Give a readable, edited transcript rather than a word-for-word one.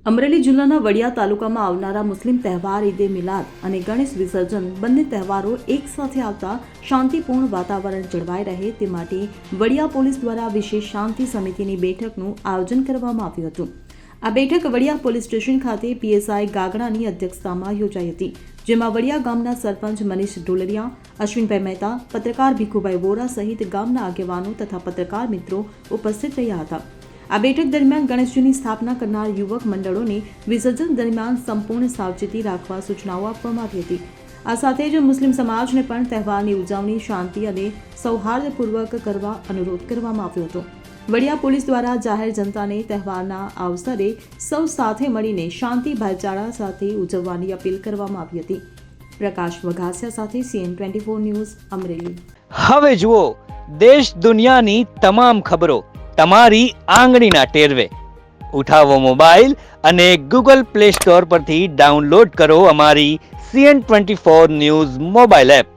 અમરેલી જિલ્લાના વડિયા તાલુકામાં આવનારા મુસ્લિમ તહેવાર ઈદે મિલાદ અને ગણેશ વિસર્જન બંને તહેવારો એક સાથે આવતા શાંતિપૂર્ણ વાતાવરણ જળવાઈ રહે તે માટે વડિયા પોલીસ દ્વારા વિશેષ શાંતિ સમિતિની બેઠકનું આયોજન કરવામાં આવ્યું હતું। આ બેઠક વડિયા પોલીસ સ્ટેશન ખાતે પીએસઆઈ ગાગડાની અધ્યક્ષતામાં યોજાઈ હતી, જેમાં વડિયા ગામના સરપંચ મનીષ ઢોલરિયા, અશ્વિનભાઈ મહેતા, પત્રકાર ભીખુભાઈ વોરા સહિત ગામના આગેવાનો તથા પત્રકાર મિત્રો ઉપસ્થિત રહ્યા હતા। આ બેઠક દરમિયાન ગણેશજીની સ્થાપના કરનાર યુવક મંડળોને વિસર્જન દરમિયાન સંપૂર્ણ સાવચેતી રાખવા સૂચનાઓ આપવામાં આવી હતી। આ સાથે જ મુસ્લિમ સમાજને પણ તહેવારની ઉજવણી શાંતિ અને સૌહાર્દપૂર્વક કરવા અનુરોધ કરવામાં આવ્યો હતો। વડિયા પોલીસ દ્વારા જાહેર જનતાને તહેવારના અવસરે સૌ સાથે મળીને શાંતિ ભાઈચારા સાથે ઉજવવાની અપીલ કરવામાં આવી હતી। પ્રકાશ વઘાસિયા સાથે CN24 ન્યૂઝ અમરેલી। હવે જુઓ દેશ દુનિયાની તમામ ખબરો તમારી આંગળીના ટેરવે। ઉઠાવો મોબાઈલ અને Google Play Store પરથી ડાઉનલોડ કરો અમારી CN24 ન્યૂઝ મોબાઈલ એપ।